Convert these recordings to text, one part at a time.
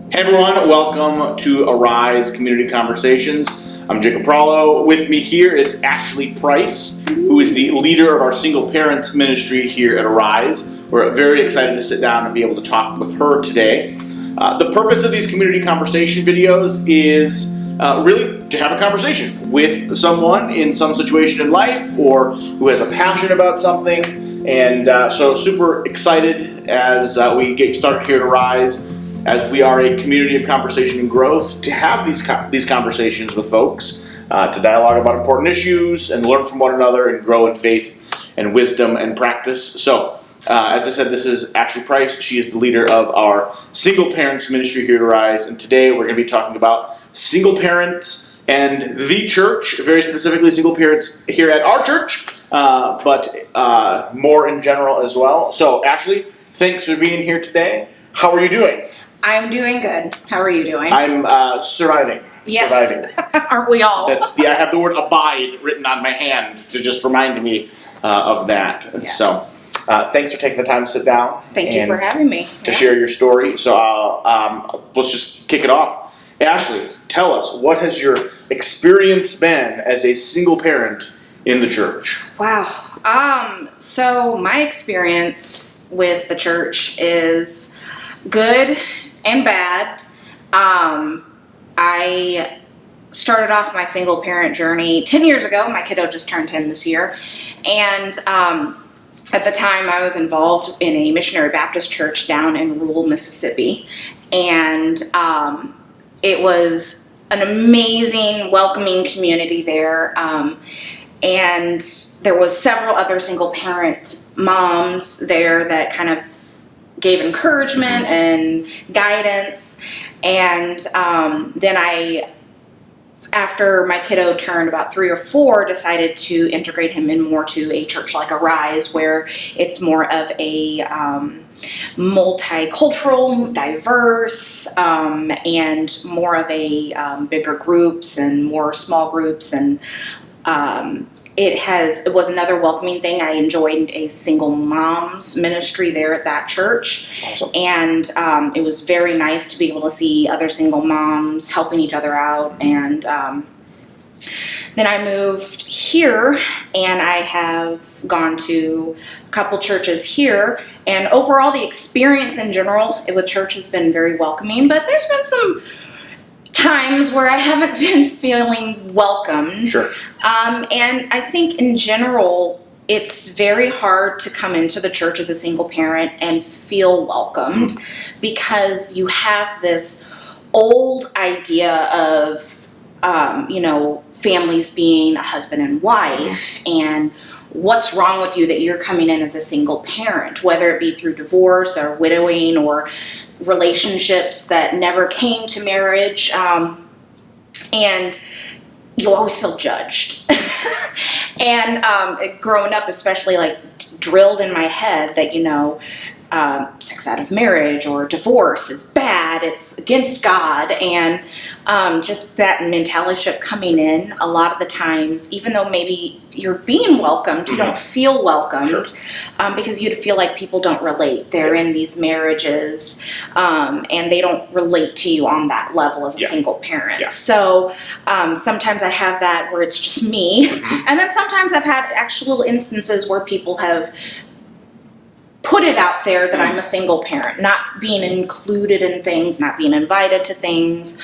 Hey everyone, welcome to Arise Community Conversations. I'm Jacob Prallo. With me here is Ashley Price, who is the leader of our single parents ministry here at Arise. We're very excited to sit down and be able to talk with her today. The purpose of these community conversation videos is really to have a conversation with someone in some situation in life or who has a passion about something. And so super excited as we get started here at Arise, as we are a community of conversation and growth, to have these conversations with folks, to dialogue about important issues and learn from one another and grow in faith and wisdom and practice. So, as I said, this is Ashley Price. She is the leader of our single parents ministry here at Arise, and today we're going to be talking about single parents and the church, very specifically single parents here at our church, but more in general as well. So, Ashley, thanks for being here today. How are you doing? I'm doing good. How are you doing? I'm surviving. Yes. Surviving. Aren't we all? I have the word abide written on my hand to just remind me of that. Yes. So, thanks for taking the time to sit down. Thank you for having me. To share your story. So, let's just kick it off. Ashley, tell us, what has your experience been as a single parent in the church? Wow. So my experience with the church is good and bad. I started off my single parent journey 10 years ago. My kiddo just turned 10 this year. And at the time I was involved in a missionary Baptist church down in rural Mississippi. And it was an amazing, welcoming community there. And there was several other single parent moms there that kind of gave encouragement and guidance. And then I, after my kiddo turned about 3 or 4, decided to integrate him in more to a church like Arise, where it's more of a multicultural, diverse, and more of a bigger groups and more small groups. And it was another welcoming thing. I enjoyed a single mom's ministry there at that church. Awesome. And it was very nice to be able to see other single moms helping each other out. And then I moved here, and I have gone to a couple churches here. And overall, the experience in general with church has been very welcoming. But there's been some times where I haven't been feeling welcomed. Sure. And I think in general, it's very hard to come into the church as a single parent and feel welcomed because you have this old idea of, families being a husband and wife, and what's wrong with you that you're coming in as a single parent, whether it be through divorce or widowing or relationships that never came to marriage, and you'll always feel judged. And growing up, especially, like, drilled in my head that, sex out of marriage or divorce is bad, it's against God, and just that mentality coming in a lot of the times, even though maybe you're being welcomed, you don't feel welcomed. Sure. Because you'd feel like people don't relate. They're in these marriages, and they don't relate to you on that level as a single parent. Yeah. So sometimes I have that where it's just me, and then sometimes I've had actual instances where people have put it out there that I'm a single parent, not being included in things, not being invited to things.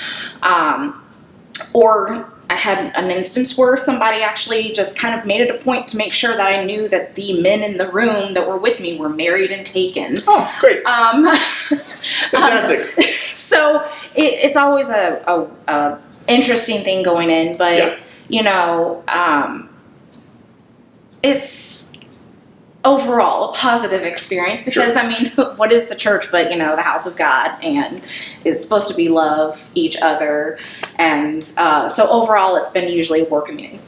Or I had an instance where somebody actually just kind of made it a point to make sure that I knew that the men in the room that were with me were married and taken. Oh, great. Fantastic. So it's always a interesting thing going in, but, it's overall a positive experience because, sure. What is the church but, the house of God, and is supposed to be love each other. And so overall it's been usually a warming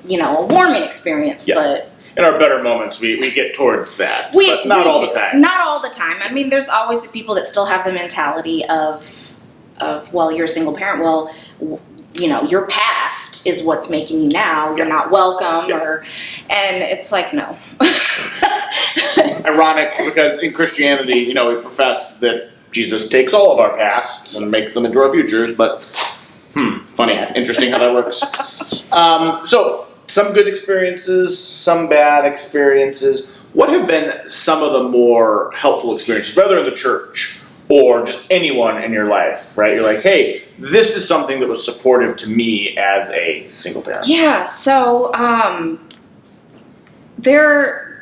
experience. Yeah. But in our better moments, we get towards that, but not all the time. Not all the time. There's always the people that still have the mentality of well, you're a single parent. Well, your past is what's making you now. You're not welcome, and it's like, no. Ironic, because in Christianity, we profess that Jesus takes all of our pasts and makes them into our futures, but funny, Yes. interesting how that works. So some good experiences, some bad experiences. What have been some of the more helpful experiences, whether in the church or just anyone in your life, right? You're like, hey, this is something that was supportive to me as a single parent. Yeah, so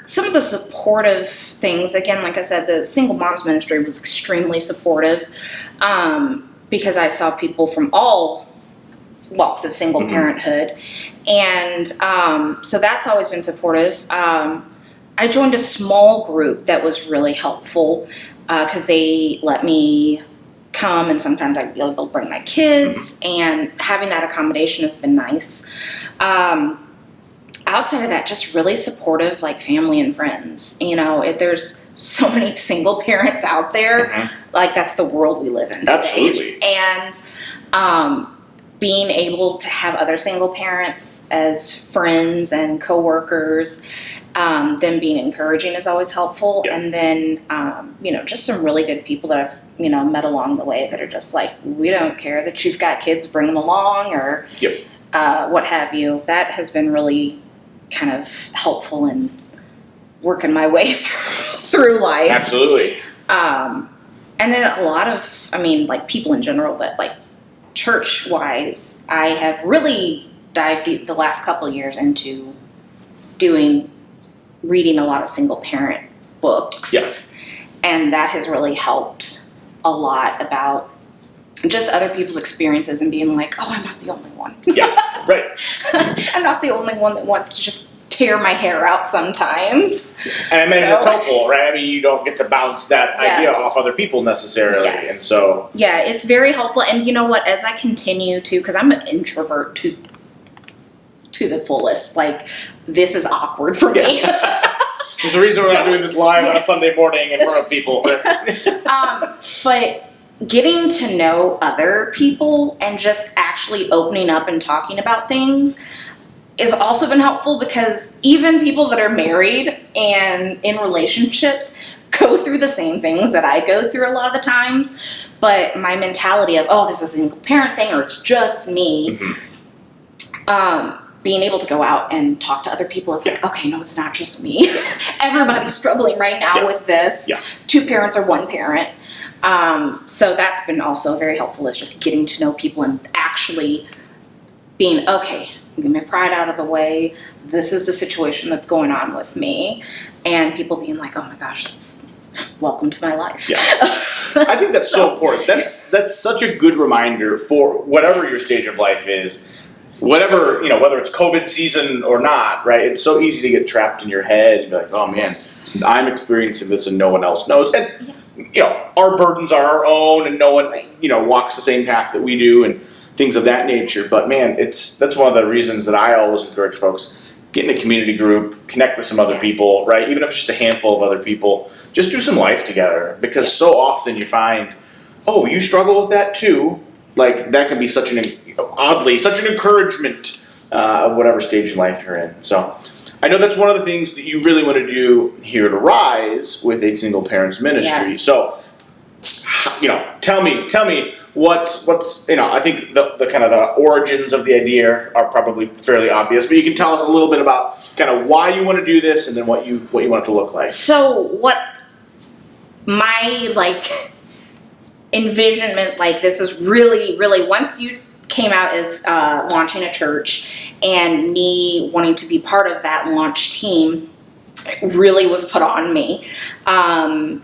some of the supportive things, again, like I said, the single moms ministry was extremely supportive because I saw people from all walks of single parenthood. And so that's always been supportive. I joined a small group that was really helpful because they let me come, and sometimes I'd be able to bring my kids, and having that accommodation has been nice. Outside of that, just really supportive, like family and friends. You know, there's so many single parents out there. Like, that's the world we live in today. Absolutely. And being able to have other single parents as friends and coworkers, them being encouraging is always helpful. Yeah. And then, just some really good people that I've, met along the way that are just like, we don't care that you've got kids, bring them along, or what have you. That has been really kind of helpful in working my way through life. Absolutely. And then a lot of, people in general, but like church-wise, I have really dived deep the last couple of years into reading a lot of single-parent books. Yes. And that has really helped a lot about just other people's experiences and being like, oh, I'm not the only one. Yeah, right. I'm not the only one that wants to just tear my hair out sometimes. And I imagine it's helpful, right? I mean, you don't get to bounce that idea Yes. off other people necessarily. Yes. And so... Yeah, it's very helpful. And you know what? As I continue to, because I'm an introvert to the fullest, like, this is awkward for me. There's a reason we're not doing this live on a Sunday morning in front of people. But getting to know other people and just actually opening up and talking about things has also been helpful, because even people that are married and in relationships go through the same things that I go through a lot of the times. But my mentality of, oh, this is a single parent thing, or it's just me, being able to go out and talk to other people, it's like, okay, no, it's not just me. Everybody's struggling right now with this. Yeah. 2 parents or 1 parent. So that's been also very helpful, is just getting to know people and actually being, okay, get my pride out of the way. This is the situation that's going on with me. And people being like, oh my gosh, welcome to my life. Yeah. I think that's so important. That's such a good reminder for whatever your stage of life is. Whatever, whether it's COVID season or not, right? It's so easy to get trapped in your head and be like, oh man, I'm experiencing this and no one else knows. And, our burdens are our own, and no one, walks the same path that we do and things of that nature. But man, that's one of the reasons that I always encourage folks, get in a community group, connect with some other people, right? Even if it's just a handful of other people, just do some life together, because so often you find, oh, you struggle with that too. Like, that can be such an encouragement of whatever stage in life you're in. So I know that's one of the things that you really want to do here at Arise with a single parents ministry. Yes. So, tell me what's I think the kind of the origins of the idea are probably fairly obvious, but you can tell us a little bit about kind of why you want to do this, and then what you want it to look like. So what my envisionment, this is really, really, once you came out as launching a church, and me wanting to be part of that launch team really was put on me. And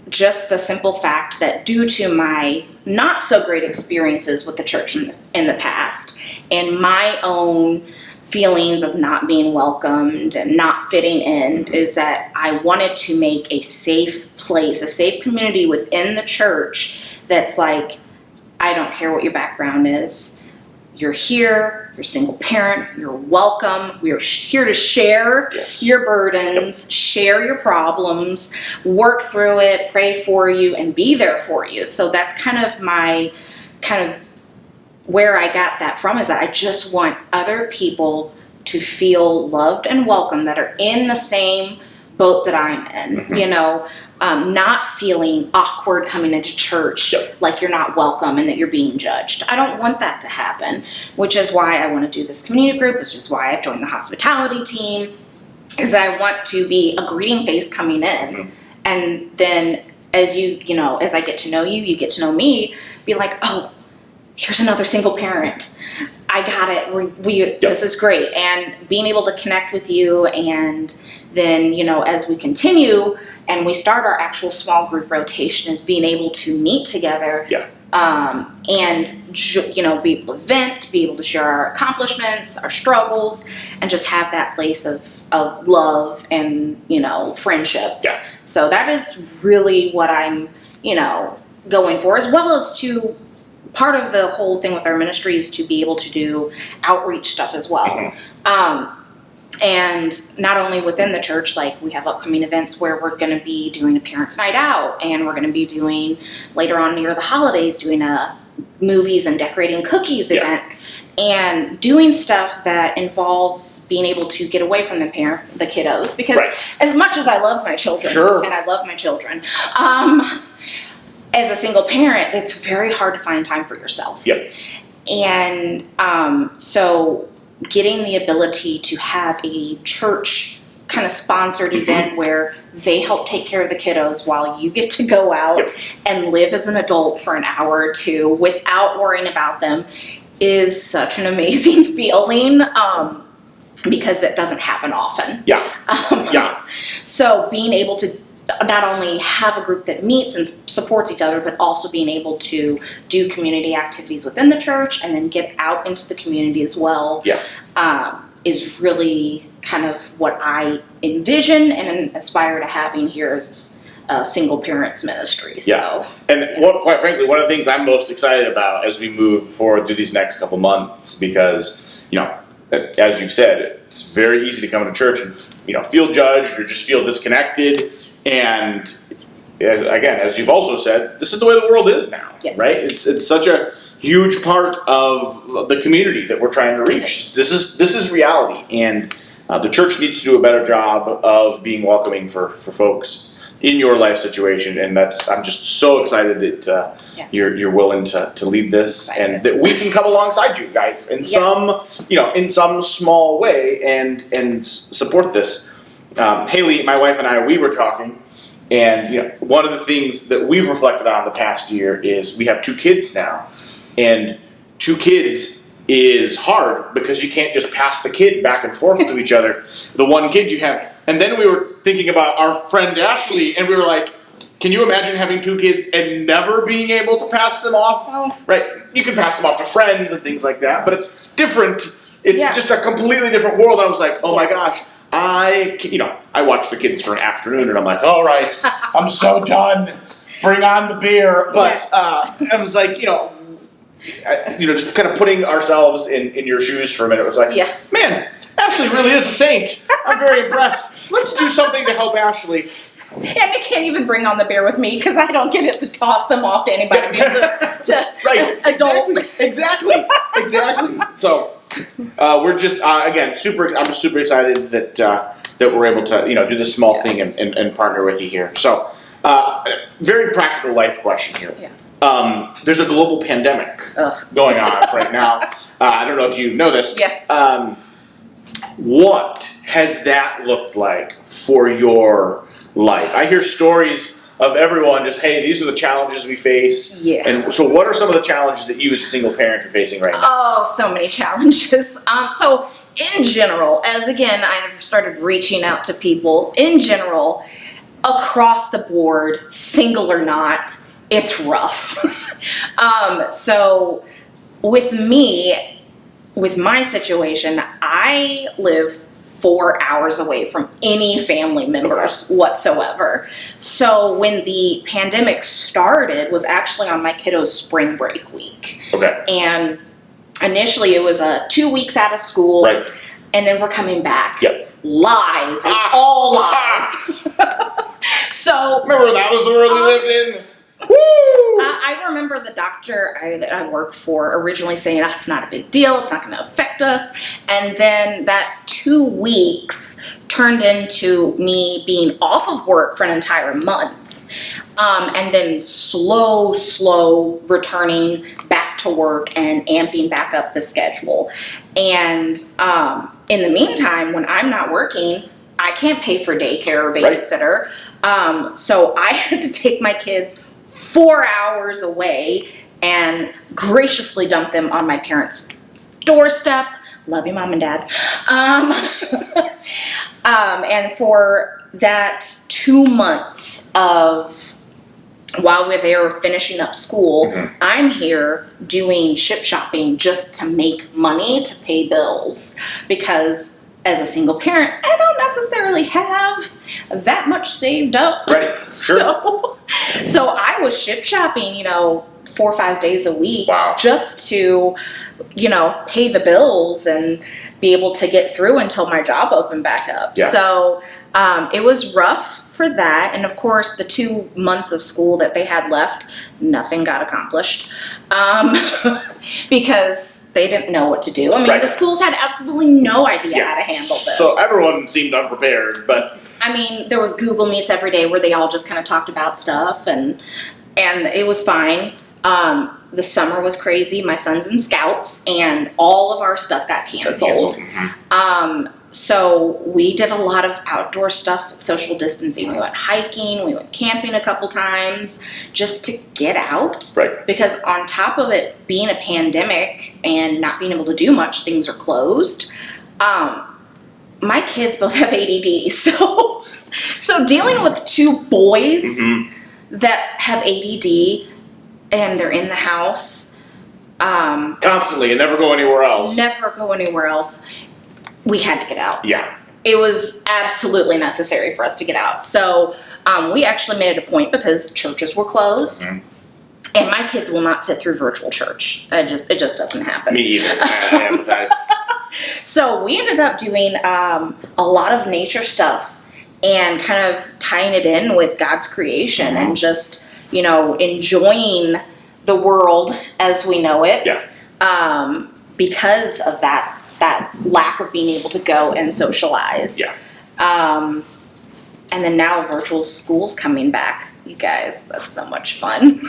just the simple fact that due to my not so great experiences with the church in the past, and my own feelings of not being welcomed and not fitting in, is that I wanted to make a safe place, a safe community within the church that's like, I don't care what your background is. You're here, you're a single parent, you're welcome. We're here to share your burdens, share your problems, work through it, pray for you, and be there for you. So that's kind of where I got that from, is that I just want other people to feel loved and welcome, that are in the same boat that I'm in, Mm-hmm. not feeling awkward coming into church, like you're not welcome and that you're being judged. I don't want that to happen, which is why I want to do this community group, which is why I've joined the hospitality team, is that I want to be a greeting face coming in. Mm-hmm. And then as as I get to know you, you get to know me, be like, oh, here's another single parent. I got it. This is great. And being able to connect with you, and then, as we continue and we start our actual small group rotation, is being able to meet together. And be able to vent, be able to share our accomplishments, our struggles, and just have that place of love and, friendship. So that is really what I'm, going for, as well as to part of the whole thing with our ministry is to be able to do outreach stuff as well. Mm-hmm. And not only within the church, like we have upcoming events where we're going to be doing a parents' night out, and we're going to be doing later on near the holidays, doing a movies and decorating cookies event, and doing stuff that involves being able to get away from the kiddos, because as much as I love my children, and I love my children, as a single parent, it's very hard to find time for yourself. And so getting the ability to have a church kind of sponsored event where they help take care of the kiddos while you get to go out and live as an adult for an hour or two without worrying about them is such an amazing feeling, because it doesn't happen often. So being able to not only have a group that meets and supports each other, but also being able to do community activities within the church and then get out into the community as well, is really kind of what I envision and aspire to having here as a single parents ministry. Quite frankly, one of the things I'm most excited about as we move forward through these next couple months, because, as you've said, it's very easy to come to church and, feel judged or just feel disconnected. And as you've also said, this is the way the world is now, right? It's such a huge part of the community that we're trying to reach. This is reality, and the church needs to do a better job of being welcoming for folks in your life situation. And I'm just so excited that you're willing to lead this, and that we can come alongside you guys in some small way and support this. Haley, my wife, and I, we were talking, and one of the things that we've reflected on the past year is we have 2 kids now, and 2 kids is hard because you can't just pass the kid back and forth to each other, the one kid you have. And then we were thinking about our friend Ashley, and we were like, can you imagine having 2 kids and never being able to pass them off? Right? You can pass them off to friends and things like that, but it's different. It's just a completely different world. I was like, oh my gosh. I watch the kids for an afternoon, and I'm like, all right, I'm so done. Bring on the beer. But I was like, just kind of putting ourselves in your shoes for a minute. It was like, man, Ashley really is a saint. I'm very impressed. Let's do something to help Ashley. And you can't even bring on the beer with me because I don't get it to toss them off to anybody, to adults. Exactly. So we're just again I'm super excited that we're able to do this small thing and partner with you here. So very practical life question here. There's a global pandemic going on right now. I don't know if you know this. What has that looked like for your life? I hear stories of everyone just, hey, these are the challenges we face. And so what are some of the challenges that you as a single parent are facing right now? Oh, so many challenges. So in general, as again, I have started reaching out to people, in general, across the board, single or not, it's rough. So with me, with my situation, I live 4 hours away from any family members whatsoever. So when the pandemic started, was actually on my kiddo's spring break week. And initially it was 2 weeks out of school, and then we're coming back. Lies. It's all lies. So remember when that was the world we lived in? Woo! I remember the doctor that I work for originally saying, that's not a big deal, it's not going to affect us. And then that 2 weeks turned into me being off of work for an entire month. And then slow returning back to work and amping back up the schedule. And in the meantime, when I'm not working, I can't pay for daycare or babysitter. Right. So I had to take my kids 4 hours away and graciously dump them on my parents' doorstep. Love you, Mom and Dad. And for that 2 months of while they were finishing up school, I'm here doing ship shopping just to make money to pay bills, because as a single parent, I don't necessarily have that much saved up. Right. Sure. So I was ship shopping, 4 or 5 days a week. Wow. Just to, pay the bills and be able to get through until my job opened back up. Yeah. So it was rough for that. And of course, the 2 months of school that they had left, nothing got accomplished because they didn't know what to do. I mean, the schools had absolutely no idea how to handle this. So everyone seemed unprepared, but... I mean, there was Google Meets every day where they all just kind of talked about stuff, and it was fine. The summer was crazy. My son's in Scouts, and all of our stuff got canceled. So we did a lot of outdoor stuff, social distancing. We went hiking, we went camping a couple times just to get out. Right. Because on top of it being a pandemic and not being able to do much, things are closed. My kids both have ADD, so dealing with 2 boys that have ADD and they're in the house constantly and never go anywhere else. We had to get out. Yeah. It was absolutely necessary for us to get out. So we actually made it a point, because churches were closed, and my kids will not sit through virtual church. It just doesn't happen. Me either. I empathize. So we ended up doing a lot of nature stuff and kind of tying it in with God's creation and just, enjoying the world as we know it, because of that lack of being able to go and socialize. Yeah. And then now virtual school's coming back. You guys, that's so much fun.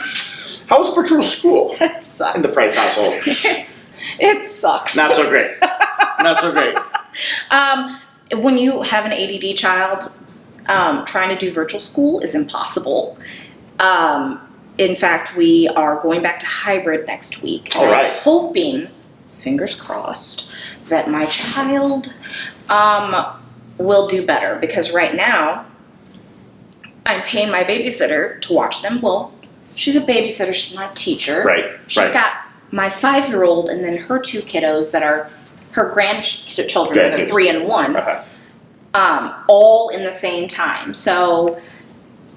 How's virtual school? It sucks. In the Price household? It sucks. Not so great. Not so great. When you have an ADD child, trying to do virtual school is impossible. In fact, we are going back to hybrid next week. All right. I'm hoping, fingers crossed, that my child will do better, because right now I'm paying my babysitter to watch them. Well, she's a babysitter, she's not a teacher. Right. She's got my 5-year-old and then her 2 kiddos that are her grandchildren, they're 3 and 1, all in the same time. So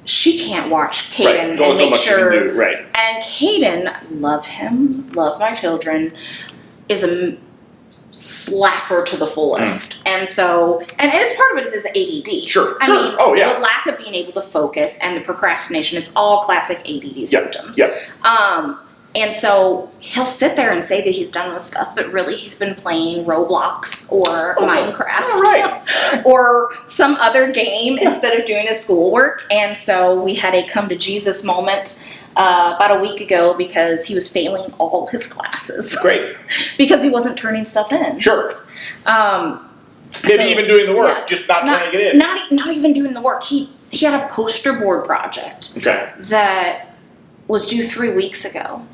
she can't watch Caden and make sure. And Caden, love him, love my children, is a slacker to the fullest. And so, and it's part of it is ADD. Sure. I mean, the lack of being able to focus and the procrastination, it's all classic ADD symptoms. And so he'll sit there and say that he's done with stuff, but really he's been playing Roblox or Minecraft or some other game instead of doing his schoolwork. And so we had a come to Jesus moment about a week ago, because he was failing all his classes. Great. Because he wasn't turning stuff in. Sure. Maybe even doing the work, just not turning it in. Not even doing the work. He had a poster board project that was due 3 weeks ago.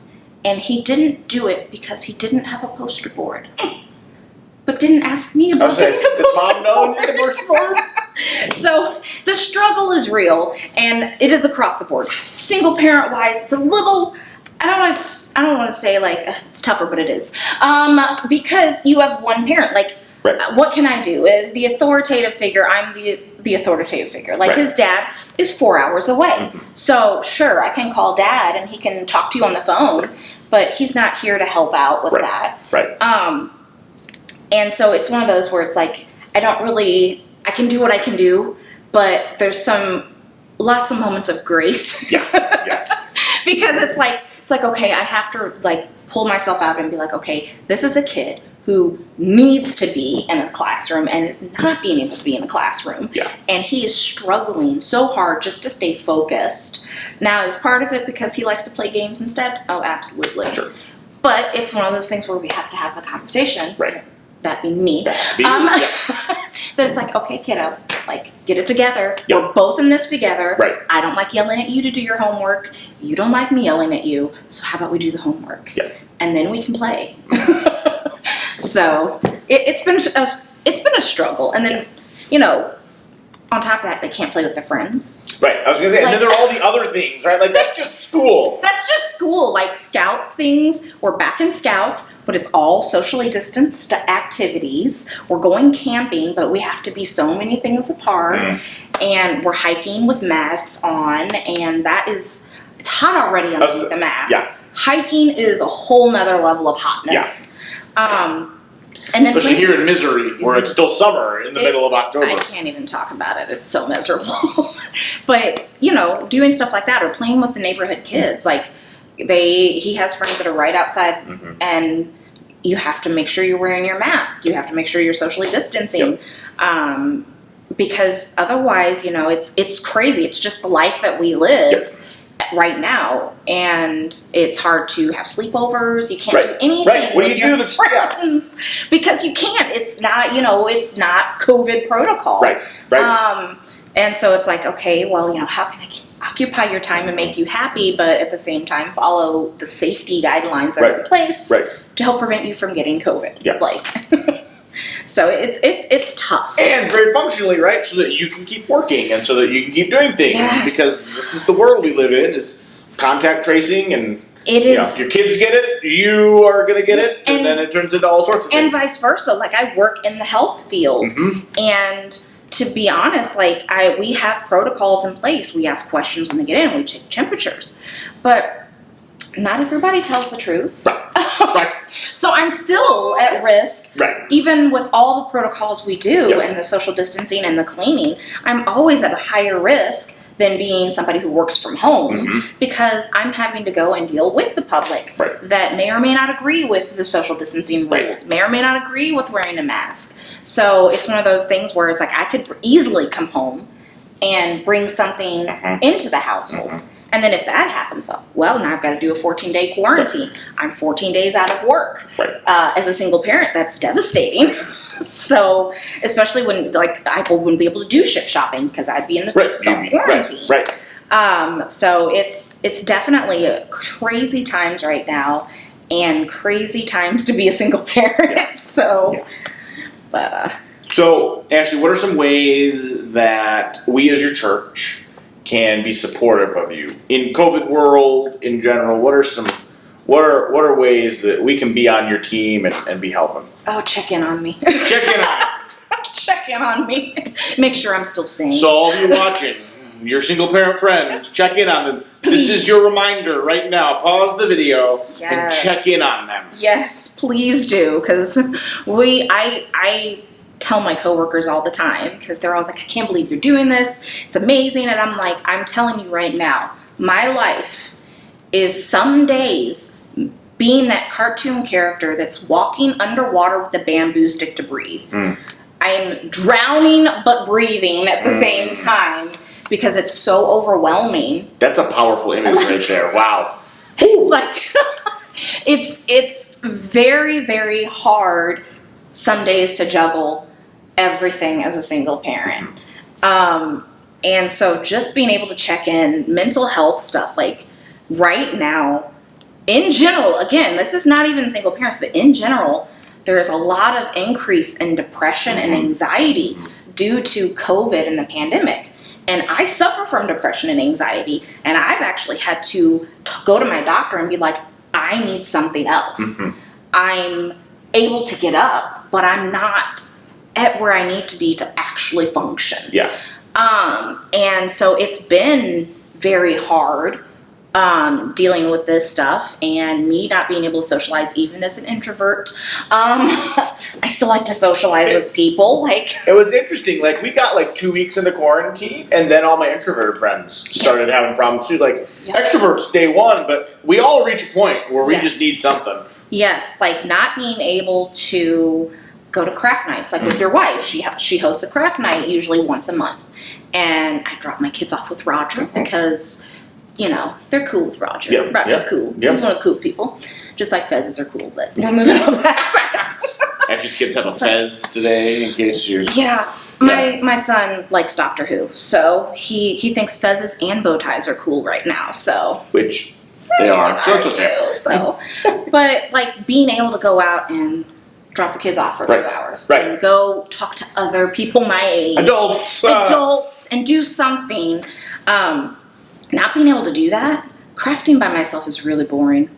And he didn't do it because he didn't have a poster board. But didn't ask me about getting a poster board. Did Mom know you had a poster board? So the struggle is real, and it is across the board. Single parent wise, it's a little, I don't want to say like it's tougher, but it is. Because you have one parent. Like, what can I do? The authoritative figure, I'm the authoritative figure. Like his dad is 4 hours away. So sure, I can call Dad and he can talk to you on the phone, but he's not here to help out with that. And so it's one of those where it's like, I can do what I can do, but there's lots of moments of grace. Because it's like, okay, I have to like pull myself out and be like, okay, this is a kid who needs to be in a classroom and is not being able to be in a classroom. Yeah. And he is struggling so hard just to stay focused. Now, is part of it because he likes to play games instead? Oh, absolutely. Sure. But it's one of those things where we have to have the conversation. Right. That being me. That's being that it's like, okay, kiddo, like, get it together. Yep. We're both in this together. Right. I don't like yelling at you to do your homework. You don't like me yelling at you. So how about we do the homework? Yep. And then we can play. So it's been a struggle. And then, you know, on top of that, they can't play with their friends. Right. I was going to say, and then there are all the other things, right? Like, that's just school. That's just school. Like, scout things. We're back in scouts, but it's all socially distanced activities. We're going camping, but we have to be so many things apart. And we're hiking with masks on, and it's hot already underneath the mask. Yeah. Hiking is a whole nother level of hotness. And then especially here in Missouri, where it's still summer in the middle of October. I can't even talk about it. It's so miserable. But, you know, doing stuff like that or playing with the neighborhood kids. Like, he has friends that are right outside, and you have to make sure you're wearing your mask. You have to make sure you're socially distancing. Yep. Because otherwise, you know, it's crazy. It's just the life that we live right now, and it's hard to have sleepovers. You can't do anything with your friends because you can't. It's not, you know, it's not COVID protocol. Right. And so it's like, okay, well, you know, how can I occupy your time and make you happy, but at the same time follow the safety guidelines that are in place to help prevent you from getting COVID. Yeah. Like, so it's tough. And very functionally, right? So that you can keep working and so that you can keep doing things. Yes. Because this is the world we live in, is contact tracing, and it is. You know, if your kids get it, you are going to get it, and then it turns into all sorts of things. And vice versa. Like, I work in the health field, and to be honest, like, we have protocols in place. We ask questions when they get in. We check temperatures. But not everybody tells the truth. Right. So I'm still at risk. Right. Even with all the protocols we do and the social distancing and the cleaning, I'm always at a higher risk than being somebody who works from home because I'm having to go and deal with the public that may or may not agree with the social distancing rules, may or may not agree with wearing a mask. So it's one of those things where it's like I could easily come home and bring something into the household. And then if that happens, well, now I've got to do a 14-day quarantine. I'm 14 days out of work. As a single parent, that's devastating. So, especially when, like, I wouldn't be able to do shopping because I'd be in the self-quarantine. So it's definitely crazy times right now, and crazy times to be a single parent. So, but so, Ashley, what are some ways that we as your church can be supportive of you in COVID world in general? What are ways that we can be on your team and be helping? Oh, check in on me. Check in on Check in on me. Make sure I'm still sane. So all of you watching, your single parent friends, check in on them. This is your reminder right now. Pause the video and check in on them. Yes, please do, because I tell my coworkers all the time, because they're always like, I can't believe you're doing this. It's amazing. And I'm like, I'm telling you right now, my life is some days being that cartoon character that's walking underwater with a bamboo stick to breathe. I'm drowning but breathing at the same time because it's so overwhelming. That's a powerful image right there. Wow. Like, it's very, very hard some days to juggle everything as a single parent. And so just being able to check in, mental health stuff, like right now, in general, again, this is not even single parents, but in general, there's a lot of increase in depression and anxiety due to COVID and the pandemic. And I suffer from depression and anxiety, and I've actually had to go to my doctor and be like, I need something else. I'm able to get up, but I'm not at where I need to be to actually function. And so it's been very hard dealing with this stuff, and me not being able to socialize, even as an introvert. I still like to socialize with people. Like, it was interesting. Like, we got like 2 weeks into quarantine, and then all my introverted friends started having problems too. Like, extroverts day one, but we all reach a point where we just need something. Yes, like not being able to go to craft nights, like with your wife. She hosts a craft night usually once a month. And I drop my kids off with Roger because, they're cool with Roger. Yep, Roger's yep, cool. yep. He's one of the cool people. Just like Fezzes are cool, but we're moving on past that. Ashley's kids have a Fez today, in case you're... Yeah. My son likes Doctor Who, so he thinks fezzes and bow ties are cool right now, so... Which they are, so it's okay. So, but, like, being able to go out and drop the kids off for a few hours. Right. And go talk to other people my age. Adults, and do something. Not being able to do that, crafting by myself is really boring.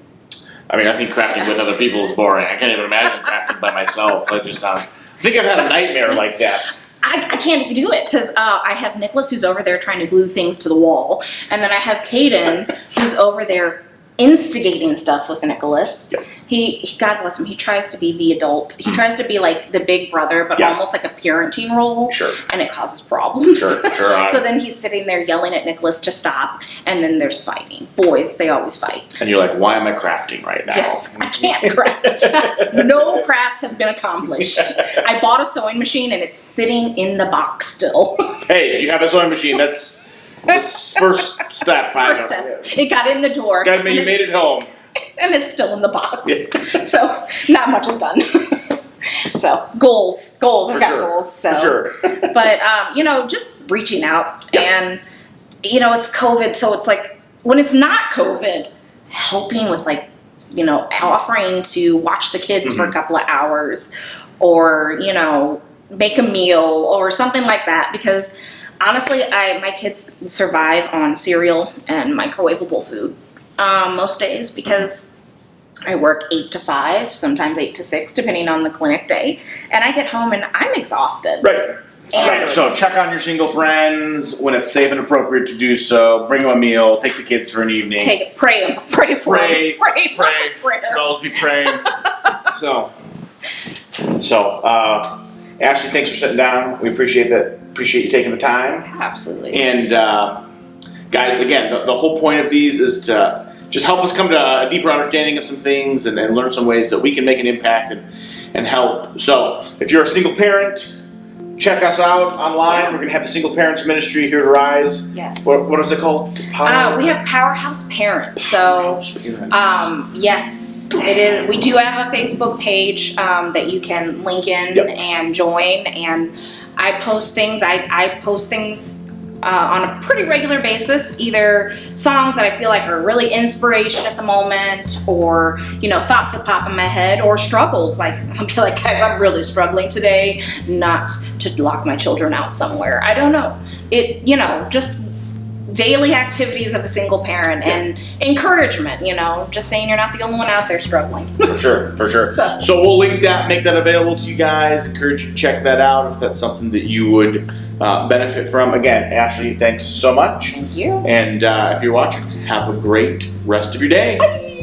I mean, I think crafting with other people is boring. I can't even imagine crafting by myself. That just sounds... I think I've had a nightmare like that. I can't do it because I have Nicholas who's over there trying to glue things to the wall, and then I have Caden who's over there instigating stuff with Nicholas. Yep. He God bless him, he tries to be the adult. He tries to be like the big brother, but almost like a parenting role. Sure. And it causes problems. Sure. So then he's sitting there yelling at Nicholas to stop, and then there's fighting. Boys, they always fight. And you're like, why am I crafting right now? Yes, I can't craft. No crafts have been accomplished. I bought a sewing machine and it's sitting in the box still. Hey, you have a sewing machine. That's the first step. First step. It got in the door. You made it home. And it's still in the box. Yeah. So not much is done. So goals. I've got goals. So. For sure. But just reaching out and it's COVID, so it's like when it's not COVID, helping with offering to watch the kids for a couple of hours, or make a meal or something like that, because honestly, my kids survive on cereal and microwavable food most days because I work 8 to 5, sometimes 8 to 6, depending on the clinic day, and I get home and I'm exhausted. Right. So check on your single friends when it's safe and appropriate to do so. Bring them a meal. Take the kids for an evening. Pray for them. Pray. Should always be praying. So, Ashley, thanks for sitting down. We appreciate that. Appreciate you taking the time. Absolutely. And guys, again, the whole point of these is to just help us come to a deeper understanding of some things and learn some ways that we can make an impact and help. So, if you're a single parent, check us out online. We're going to have the Single Parents Ministry here to Rise. Yes. What is it called? We have Powerhouse Parents. Yes, it is. We do have a Facebook page that you can link in and join. And I post things. I post things on a pretty regular basis, either songs that I feel like are really inspiration at the moment, or thoughts that pop in my head, or struggles. Like I'll be like, guys, I'm really struggling today, not to lock my children out somewhere. I don't know. Just daily activities of a single parent and encouragement, just saying you're not the only one out there struggling. For sure. So we'll link that, make that available to you guys. Encourage you to check that out if that's something that you would benefit from. Again, Ashley, thanks so much. Thank you. And if you're watching, have a great rest of your day. Bye.